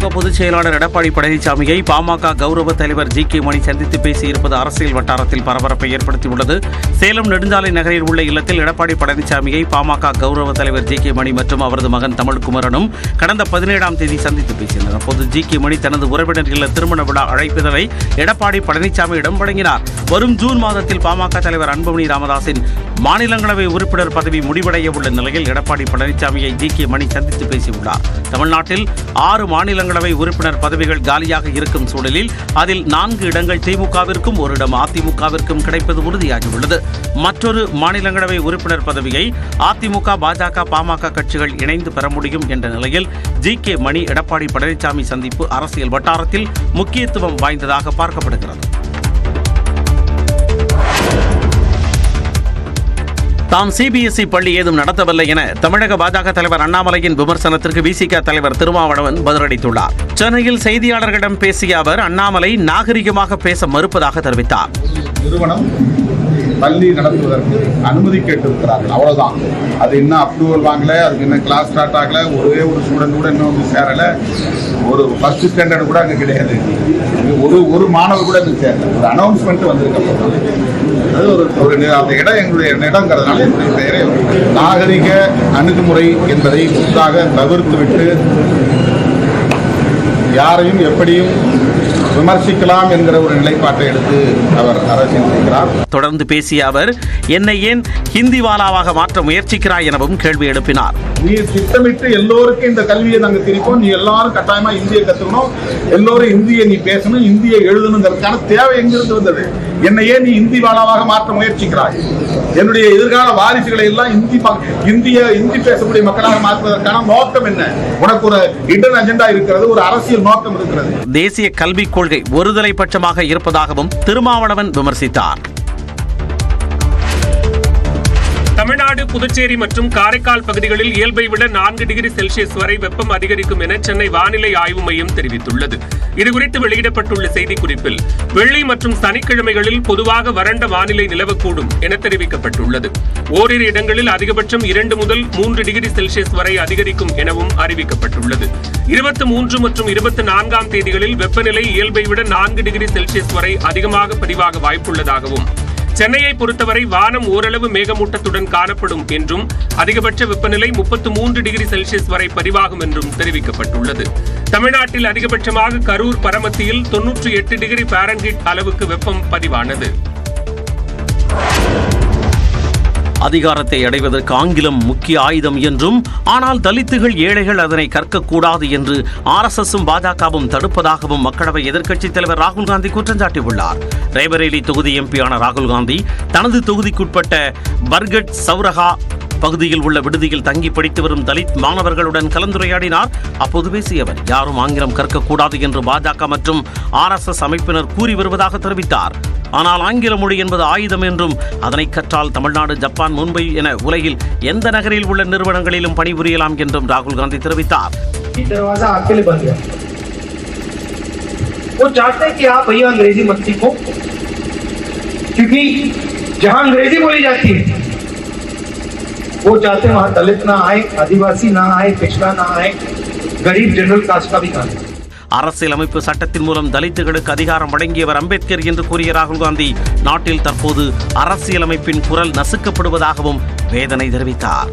அதிமுக பொதுச் செயலாளர் எடப்பாடி பழனிசாமியை பாமக கௌரவ தலைவர் ஜி.கே. மணி சந்தித்து பேசியிருப்பது அரசியல் வட்டாரத்தில் பரபரப்பை ஏற்படுத்தியுள்ளது. சேலம் நெடுஞ்சாலை நகரில் உள்ள இல்லத்தில் எடப்பாடி பழனிசாமியை பாமக கௌரவ தலைவர் ஜி.கே. மணி மற்றும் அவரது மகன் தமிழ்குமரனும் கடந்த 17ஆம் தேதி சந்தித்து பேசினர். அப்போது ஜி.கே. மணி தனது உறவினர் இல்ல திருமண விழா அழைப்பிதழை எடப்பாடி பழனிசாமியிடம் வழங்கினார். வரும் ஜூன் மாதத்தில் பாமக தலைவர் அன்புமணி ராமதாஸின் மாநிலங்களவை உறுப்பினர் பதவி முடிவடைய உள்ள நிலையில் எடப்பாடி பழனிசாமியை ஜி.கே. மணி சந்தித்து பேசியுள்ளார். தமிழ்நாட்டில் 6 மாநிலங்களவை உறுப்பினர் பதவிகள் காலியாக இருக்கும் சூழலில் அதில் 4 இடங்கள் திமுகவிற்கும் 1 இடம் அதிமுகவிற்கும் கிடைப்பது உறுதியாகியுள்ளது. மற்றொரு மாநிலங்களவை உறுப்பினர் பதவியை அதிமுக, பாஜக, பாமக கட்சிகள் இணைந்து பெற முடியும் என்ற நிலையில் ஜி.கே. மணி எடப்பாடி பழனிசாமி சந்திப்பு அரசியல் வட்டாரத்தில் முக்கியத்துவம் வாய்ந்ததாக பார்க்கப்படுகிறது. தாம் சிபிஎஸ்இ பள்ளி ஏதும் நடத்தவில்லை என தமிழக பாஜக தலைவர் அண்ணாமலையின் விமர்சனத்திற்கு விசிக தலைவர் திருமாவளவன் பதிலளித்துள்ளார். சென்னையில் செய்தியாளர்களிடம் பேசிய அவர் அண்ணாமலை நாகரிகமாக பேச மறுப்பதாக தெரிவித்தார். நிறுவனம் பள்ளி நடத்துவதற்கு அனுமதி கேட்டிருக்கிறார்கள், அவ்வளவுதான். அது இன்னும் அப்ரூவல் வாங்கல, அதுக்கு இன்னும் கிளாஸ் ஸ்டார்ட் ஆகல, ஒரே ஒரு ஸ்டூடெண்ட் கூட இன்னும் வந்து சேரல, ஒரு ஃபர்ஸ்ட் ஸ்டாண்டர்ட் கூட அங்கே கிடையாது, ஒரு மாணவர் கூட அங்கே சேரல. ஒரு அனௌன்ஸ்மெண்ட் வந்திருக்க அது ஒரு அந்த இடம் எங்களுடைய இடங்கிறதுனால என்னுடைய பெயரை நாகரிக அணுகுமுறை என்பதை முற்றாக தவிர்த்துவிட்டு யாரையும் எப்படியும் விமர்சிக்கலாம் என்கிற ஒரு நிலைப்பாட்டை எடுத்து அவர் அரசியல் செய்கிறார். தொடர்ந்து பேசிய அவர் என்னை ஏன் ஹிந்திவாலாவாக மாற்ற முயற்சிக்கிறாய் எனவும் கேள்வி எழுப்பினார். நீ திட்டமிட்டு எல்லோருக்கும் இந்த கல்வியை நாங்கள் திணிப்போம், நீ எல்லாரும் கட்டாயமா இந்தியை கத்துக்கணும், எல்லோரும் இந்தியை நீ பேசணும், இந்தியை எழுதணுங்கிறதுக்கான தேவை எங்கிருந்து வந்தது? என்னை ஏன் நீ ஹிந்தி வாலாவாக மாற்ற முயற்சிக்கிறாய்? என்னுடைய எதிர்கால வாரிசுகளை எல்லாம் இந்தி பேசக்கூடிய மக்களாக மாற்றுவதற்கான நோக்கம் என்ன? உனக்கு ஒரு இடன் அஜெண்டா இருக்கிறது, ஒரு அரசியல் நோக்கம் இருக்கிறது. தேசிய கல்விக் கொள்கை ஒருதலை பட்சமாக இருப்பதாகவும் திருமாவளவன் விமர்சித்தார். தமிழ்நாடு, புதுச்சேரி மற்றும் காரைக்கால் பகுதிகளில் இயல்பை விட 4 டிகிரி செல்சியஸ் வரை வெப்பம் அதிகரிக்கும் என சென்னை வானிலை ஆய்வு மையம் தெரிவித்துள்ளது. இதுகுறித்து வெளியிடப்பட்டுள்ள செய்திக்குறிப்பில் வெள்ளி மற்றும் சனிக்கிழமைகளில் பொதுவாக வறண்ட வானிலை நிலவக்கூடும் என தெரிவிக்கப்பட்டுள்ளது. ஓரிரு இடங்களில் அதிகபட்சம் 2 முதல் 3 டிகிரி செல்சியஸ் வரை அதிகரிக்கும் எனவும் அறிவிக்கப்பட்டுள்ளது. 23 மற்றும் 24ஆம் தேதிகளில் வெப்பநிலை இயல்பை விட 4 டிகிரி செல்சியஸ் வரை அதிகமாக பதிவாக வாய்ப்புள்ளதாகவும், சென்னையை பொறுத்தவரை வானம் ஓரளவு மேகமூட்டத்துடன் காணப்படும் என்றும் அதிகபட்ச வெப்பநிலை 33 டிகிரி செல்சியஸ் வரை பதிவாகும் என்றும் தெரிவிக்கப்பட்டுள்ளது. தமிழ்நாட்டில் அதிகபட்சமாக கரூர், பரமத்தியில் 98 டிகிரி ஃபாரன்ஹீட் அளவுக்கு வெப்பம் பதிவானது. அதிகாரத்தை அடைவதற்கு ஆங்கிலம் முக்கிய ஆயுதம் என்றும், ஆனால் தலித்துகள், ஏழைகள் அதனை கற்கக்கூடாது என்று RSSம் பாஜகவும் தடுப்பதாகவும் மக்களவை எதிர்க்கட்சித் தலைவர் ராகுல் காந்தி குற்றம் சாட்டியுள்ளார். ரேபரேலி தொகுதி எம்பியான ராகுல் காந்தி தனது தொகுதிக்குட்பட்ட பர்கட் சௌரகா பகுதியில் உள்ள விடுதியில் தங்கி படித்து வரும் தலித் மாணவர்களுடன் கலந்துரையாடினார். அப்போது பேசிய அவர் யாரும் ஆங்கிலம் கற்கக்கூடாது என்று பாஜக மற்றும் RSS அமைப்பினர் கூறி வருவதாக தெரிவித்தார். ஆனால் ஆங்கில மொழி என்பது ஆயுதம் என்றும் அதனை கற்றால் தமிழ்நாடு, ஜப்பான், மும்பை என உலகில் எந்த நகரில் உள்ள நிறுவனங்களிலும் பணிபுரியலாம் என்றும் ராகுல் காந்தி தெரிவித்தார். वो चाहते हैं वहां दलित ना आए, आदिवासी ना आए, पिछड़ा ना आए, गरीब जनरल कास्ट का भी काम. அரசியலமைப்பு சட்டத்தின் மூலம் தலித்துகளுக்கு அதிகாரம் வழங்கியவர் அம்பேத்கர் என்று கூறிய ராகுல் காந்தி நாட்டில் தற்போது அரசியலமைப்பின் குரல் நசுக்கப்படுவதாகவும் வேதனை தெரிவித்தார்.